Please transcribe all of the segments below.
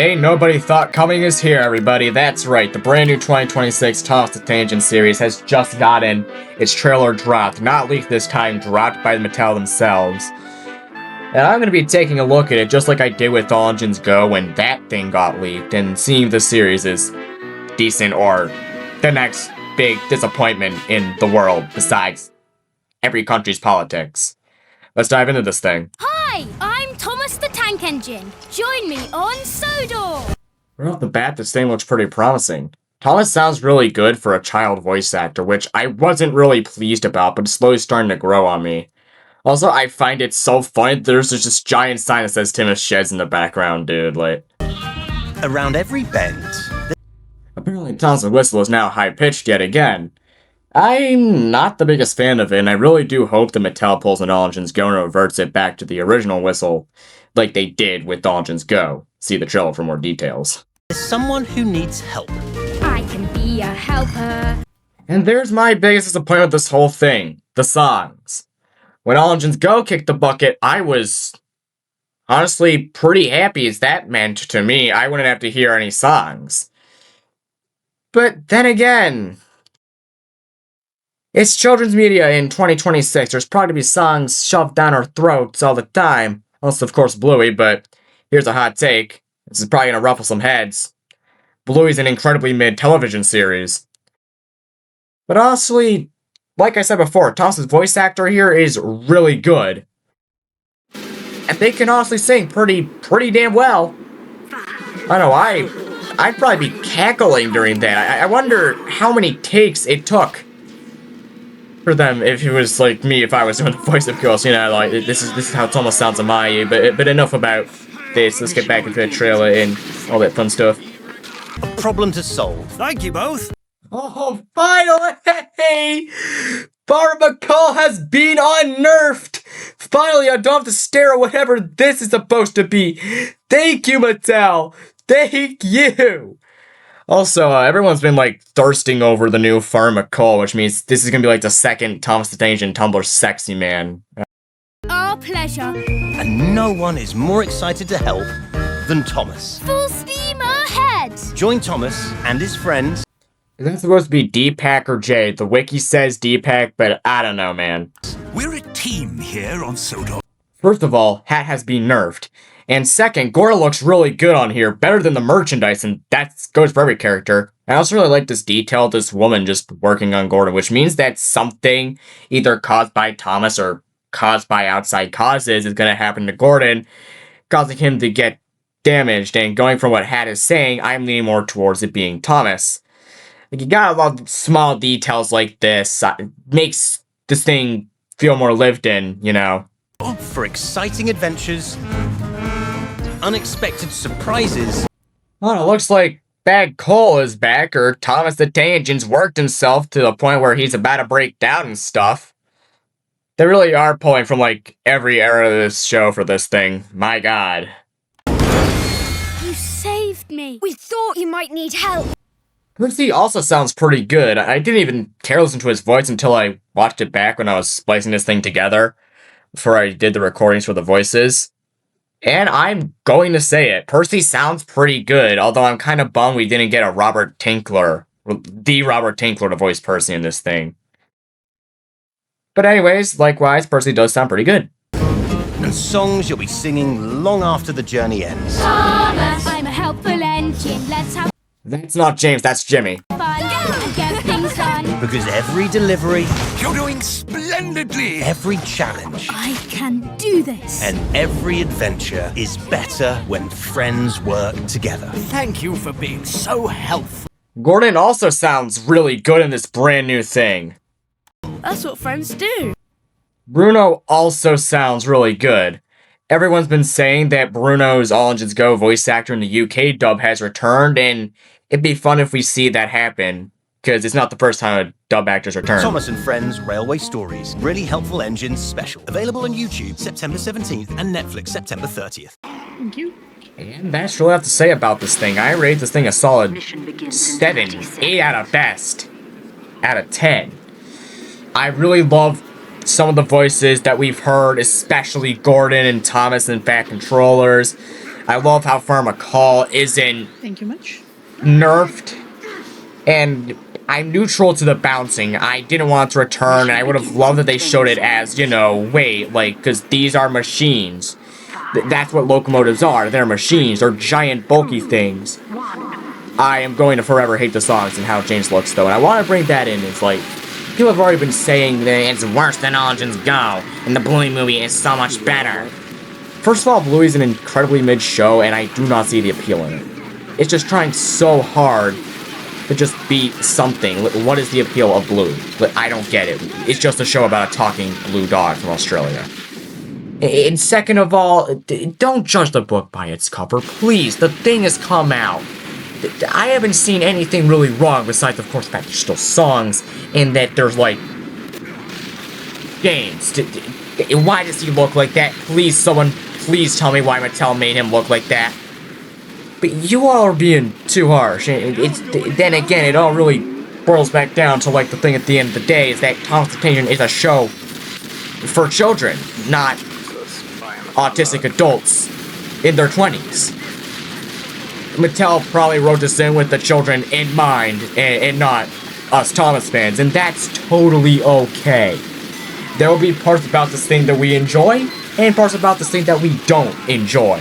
Ain't nobody thought coming is here, everybody. That's right, the brand new 2026 Toss the Tangent series has just gotten its trailer dropped. Not leaked this time, dropped by Mattel themselves. And I'm gonna be taking a look at it just like I did with All Engines Go when that thing got leaked, and seeing if the series is decent or the next big disappointment in the world besides every country's politics. Let's dive into this thing. Hi, I'm Thomas the Tank Engine. Join me on Sodor. Right off the bat, this thing looks pretty promising. Thomas sounds really good for a child voice actor, which I wasn't really pleased about, but it's slowly starting to grow on me. Also, I find it so funny that there's this giant sign that says Timus Sheds in the background, dude, like... Around every bend... Apparently Thomas' whistle is now high-pitched yet again. I'm not the biggest fan of it, and I really do hope that Mattel pulls an All Engines Go and reverts it back to the original whistle, like they did with All Engines Go. See the trailer for more details. There's someone who needs help. I can be a helper. And there's my biggest disappointment with this whole thing. The songs. When All Engines Go kicked the bucket, I was honestly pretty happy as that meant to me I wouldn't have to hear any songs. But then again... It's children's media in 2026. There's probably to be songs shoved down our throats all the time. Unless, of course, Bluey, but here's a hot take. This is probably gonna ruffle some heads. Bluey's an incredibly mid-television series. But honestly, like I said before, Thomas' voice actor here is really good. And they can honestly sing pretty damn well. I know, I'd probably be cackling during that. I wonder how many takes it took for them if it was like me, if I was doing the voice, of course, you know, like this is how Thomas sounds on my ear. But enough about this. Let's get back into the trailer and all that fun stuff. A problem to solve. Thank you both. Oh, finally! Barbara McCall has been unnerfed! Finally, I don't have to stare at whatever this is supposed to be. Thank you, Mattel. Thank you. Also, everyone's been, like, thirsting over the new Farm McCall, which means this is gonna be, like, the second Thomas the Tank Engine Tumblr sexy man. Our pleasure. And no one is more excited to help than Thomas. Full steam ahead. Join Thomas and his friends. Is that supposed to be Deepak or Jay? The wiki says Deepak, but I don't know, man. We're a team here on Sodor. First of all, Hat has been nerfed. And second, Gordon looks really good on here, better than the merchandise, and that goes for every character. I also really like this detail of this woman just working on Gordon, which means that something either caused by Thomas or caused by outside causes is going to happen to Gordon, causing him to get damaged. And going from what Hat is saying, I'm leaning more towards it being Thomas. Like, you gotta love small details like this. It makes this thing feel more lived in, you know. For exciting adventures, unexpected surprises. Well, it looks like Bad Cole is back, or Thomas the Tank Engine's worked himself to the point where he's about to break down and stuff. They really are pulling from, like, every era of this show for this thing. My god. You saved me. We thought you might need help. Percy also sounds pretty good. I didn't even care to listen to his voice until I watched it back when I was splicing this thing together, before I did the recordings for the voices. And I'm going to say it. Percy sounds pretty good, although I'm kind of bummed we didn't get a Robert Tinkler, the Robert Tinkler to voice Percy in this thing. But anyways, likewise, Percy does sound pretty good. And songs you'll be singing long after the journey ends. Thomas, I'm a helpful engine. Let's have That's not James, that's Jimmy. fun and get things done. Because every delivery, You're doing splendidly. every challenge, I can do this. and every adventure is better when friends work together. Thank you for being so helpful. Gordon also sounds really good in this brand new thing. That's what friends do. Bruno also sounds really good. Everyone's been saying that Bruno's All Engines Go voice actor in the UK dub has returned, and it'd be fun if we see that happen, because it's not the first time a dub actor's returned. Thomas and Friends Railway Stories. Really Helpful Engines Special. Available on YouTube September 17th and Netflix September 30th. And that's all I have to say about this thing. I rate this thing a solid 7, 8 out of best. Out of 10. I really love some of the voices that we've heard, especially Gordon and Thomas and Fat Controllers. I love how Farm Call isn't Thank you much. nerfed. And I'm neutral to the bouncing. I didn't want it to return, and I would have loved that they showed it as, you know, wait, like, because these are machines. That's what locomotives are. They're machines. They're giant, bulky things. I am going to forever hate the songs and how James looks, though, and I want to bring that in. It's like, people have already been saying that it's worse than Origins Go, and the Bluey movie is so much better. First of all, Bluey's an incredibly mid-show, and I do not see the appeal in it. It's just trying so hard to just be something. What is the appeal of Bluey? I don't get it. It's just a show about a talking blue dog from Australia. And second of all, don't judge the book by its cover, please. The thing has come out. I haven't seen anything really wrong besides, of course, the fact there's still songs and that there's, like, games. Why does he look like that? Please, someone, please tell me why Mattel made him look like that. But you all are being too harsh. Then again, it all really boils back down to, like, the thing at the end of the day is that Thomas the Tank Engine is a show for children, not autistic adults in their 20s. Mattel probably wrote this in with the children in mind and not us Thomas fans, and that's totally okay. There will be parts about this thing that we enjoy and parts about this thing that we don't enjoy.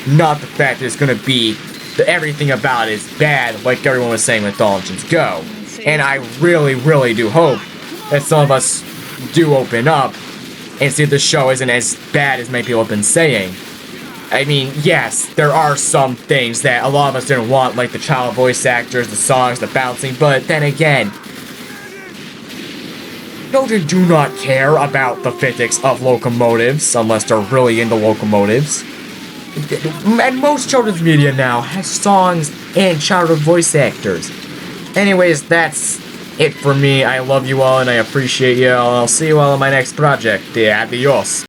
Not the fact that it's gonna be that everything about it is bad, like everyone was saying with Origins Go. And I really, really do hope that some of us do open up and see the show isn't as bad as many people have been saying. I mean, yes, there are some things that a lot of us didn't want, like the child voice actors, the songs, the bouncing, but then again, children do not care about the physics of locomotives unless they're really into locomotives. And most children's media now has songs and childhood voice actors. Anyways, that's it for me. I love you all and I appreciate you all. I'll see you all in my next project. Adios.